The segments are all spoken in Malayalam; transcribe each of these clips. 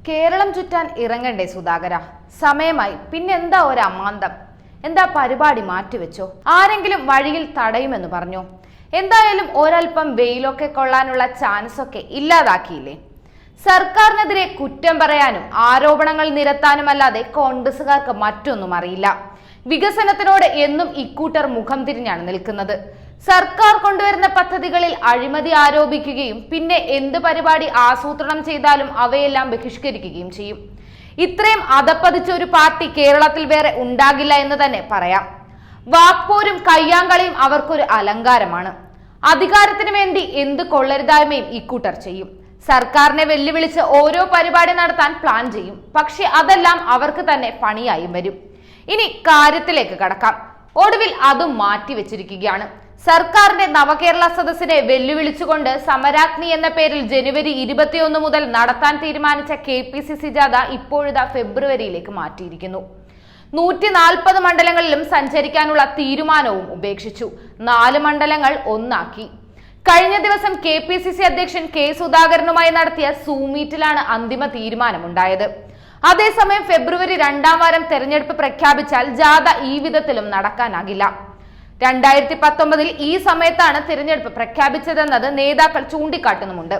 കേരളം ചുറ്റാൻ ഇറങ്ങണ്ടേ സുധാകര? സമയമായി. പിന്നെന്താ ഒരു അമാന്തം? എന്താ പരിപാടി മാറ്റിവെച്ചോ? ആരെങ്കിലും വഴിയിൽ തടയുമെന്ന് പറഞ്ഞോ? എന്തായാലും ഒരൽപ്പം വെയിലൊക്കെ കൊള്ളാനുള്ള ചാൻസ് ഒക്കെ ഇല്ലാതാക്കിയില്ലേ? സർക്കാരിനെതിരെ കുറ്റം പറയാനും ആരോപണങ്ങൾ നിരത്താനുമല്ലാതെ കോൺഗ്രസുകാർക്ക് മറ്റൊന്നും അറിയില്ല. വികസനത്തിനോട് എന്നും ഇക്കൂട്ടർ മുഖം തിരിഞ്ഞാണ് നിൽക്കുന്നത്. സർക്കാർ കൊണ്ടുവരുന്ന പദ്ധതികളിൽ അഴിമതി ആരോപിക്കുകയും പിന്നെ എന്ത് പരിപാടി ആസൂത്രണം ചെയ്താലും അവയെല്ലാം ബഹിഷ്കരിക്കുകയും ചെയ്യും. ഇത്രയും അധപ്പതിച്ച ഒരു പാർട്ടി കേരളത്തിൽ വേറെ ഉണ്ടാകില്ല എന്ന് തന്നെ പറയാം. വാക്പോരും കയ്യാങ്കളിയും അവർക്കൊരു അലങ്കാരമാണ്. അധികാരത്തിന് വേണ്ടി എന്ത് കൊള്ളരുതായ്മയും ഇക്കൂട്ടർ ചെയ്യും. സർക്കാരിനെ വെല്ലുവിളിച്ച് ഓരോ പരിപാടി നടത്താൻ പ്ലാൻ ചെയ്യും. പക്ഷെ അതെല്ലാം അവർക്ക് തന്നെ പണിയായും വരും. ഇനി കാര്യത്തിലേക്ക് കടക്കാം. ഒടുവിൽ അതും മാറ്റിവെച്ചിരിക്കുകയാണ്. സർക്കാരിന്റെ നവകേരള സദസ്സിനെ വെല്ലുവിളിച്ചുകൊണ്ട് സമരാഗ്നി എന്ന പേരിൽ ജനുവരി 21 മുതൽ നടത്താൻ തീരുമാനിച്ച KPCC ജാഥ ഇപ്പോഴിതാ ഫെബ്രുവരിയിലേക്ക് മാറ്റിയിരിക്കുന്നു. 140 മണ്ഡലങ്ങളിലും സഞ്ചരിക്കാനുള്ള തീരുമാനവും ഉപേക്ഷിച്ചു. 4 മണ്ഡലങ്ങൾ ഒന്നാക്കി. കഴിഞ്ഞ ദിവസം KPCC അധ്യക്ഷൻ K സുധാകരനുമായി നടത്തിയ സൂം മീറ്റിലാണ് അന്തിമ തീരുമാനമുണ്ടായത്. അതേസമയം ഫെബ്രുവരി 2ാം വാരം തെരഞ്ഞെടുപ്പ് പ്രഖ്യാപിച്ചാൽ ജാഥ ഈ വിധത്തിലും നടക്കാനാകില്ല. 2019 ഈ സമയത്താണ് തിരഞ്ഞെടുപ്പ് പ്രഖ്യാപിച്ചതെന്നത് നേതാക്കൾ ചൂണ്ടിക്കാട്ടുന്നുമുണ്ട്.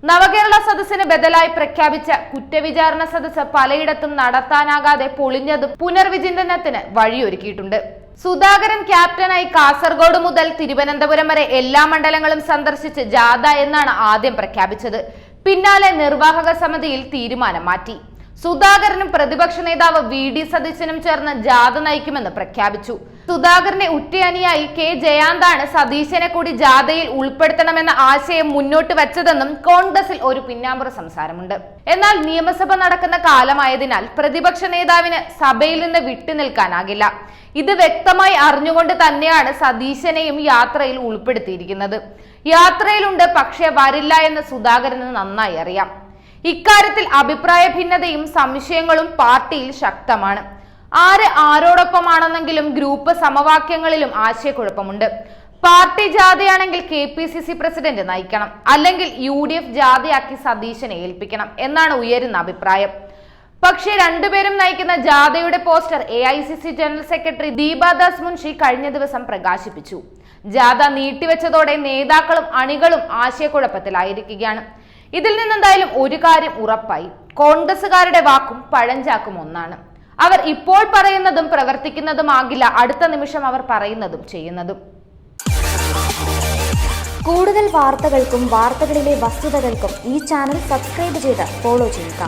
നവകേരള സദസ്സിന് ബദലായി പ്രഖ്യാപിച്ച കുറ്റവിചാരണ സദസ്സ് പലയിടത്തും നടത്താനാകാതെ പൊളിഞ്ഞതും പുനർവിചിന്തനത്തിന് വഴിയൊരുക്കിയിട്ടുണ്ട്. സുധാകരൻ ക്യാപ്റ്റനായി കാസർഗോഡ് മുതൽ തിരുവനന്തപുരം വരെ എല്ലാ മണ്ഡലങ്ങളും സന്ദർശിച്ച് ജാഥ എന്നാണ് ആദ്യം പ്രഖ്യാപിച്ചത്. പിന്നാലെ നിർവാഹക സമിതിയിൽ തീരുമാനം മാറ്റി. സുധാകരനും പ്രതിപക്ഷ നേതാവ് VD സതീശനും ചേർന്ന് ജാഥ നയിക്കുമെന്ന് പ്രഖ്യാപിച്ചു. സുധാകരന്റെ ഉറ്റയനിയായി K ജയാന്താണ് സതീശനെ കൂടി ജാഥയിൽ ഉൾപ്പെടുത്തണമെന്ന ആശയം മുന്നോട്ട് വെച്ചതെന്നും കോൺഗ്രസിൽ ഒരു പിന്നാമ്പുറ സംസാരമുണ്ട്. എന്നാൽ നിയമസഭ നടക്കുന്ന കാലമായതിനാൽ പ്രതിപക്ഷ നേതാവിന് സഭയിൽ നിന്ന് വിട്ടുനിൽക്കാനാകില്ല. ഇത് വ്യക്തമായി അറിഞ്ഞുകൊണ്ട് തന്നെയാണ് സതീശനെയും യാത്രയിൽ ഉൾപ്പെടുത്തിയിരിക്കുന്നത്. യാത്രയിലുണ്ട്, പക്ഷേ വരില്ല എന്ന് സുധാകരന് നന്നായി അറിയാം. ഇക്കാര്യത്തിൽ അഭിപ്രായ ഭിന്നതയും സംശയങ്ങളും പാർട്ടിയിൽ ശക്തമാണ്. ആര് ആരോടൊപ്പമാണെന്നെങ്കിലും ഗ്രൂപ്പ് സമവാക്യങ്ങളിലും ആശയക്കുഴപ്പമുണ്ട്. പാർട്ടി ജാഥയാണെങ്കിൽ KPCC പ്രസിഡന്റ് നയിക്കണം, അല്ലെങ്കിൽ UDF ജാഥയാക്കി സതീശനെ ഏൽപ്പിക്കണം എന്നാണ് ഉയരുന്ന അഭിപ്രായം. പക്ഷേ രണ്ടുപേരും നയിക്കുന്ന ജാഥയുടെ poster AICC general secretary Deepa Das Munshi കഴിഞ്ഞ ദിവസം പ്രകാശിപ്പിച്ചു. ജാഥ നീട്ടിവെച്ചതോടെ നേതാക്കളും അണികളും ആശയക്കുഴപ്പത്തിലായിരിക്കുകയാണ്. ഇതിൽ നിന്നെന്തായാലും ഒരു കാര്യം ഉറപ്പായി, കോൺഗ്രസുകാരുടെ വാക്കും പഴഞ്ചാക്കും ഒന്നാണ്. അവർ ഇപ്പോൾ പറയുന്നതും പ്രവർത്തിക്കുന്നതുമാകില്ല അടുത്ത നിമിഷം അവർ പറയുന്നതും ചെയ്യുന്നതും. കൂടുതൽ വാർത്തകൾക്കും വാർത്തകളിലെ വസ്തുതകൾക്കും ഈ ചാനൽ സബ്സ്ക്രൈബ് ചെയ്ത് ഫോളോ ചെയ്യുക.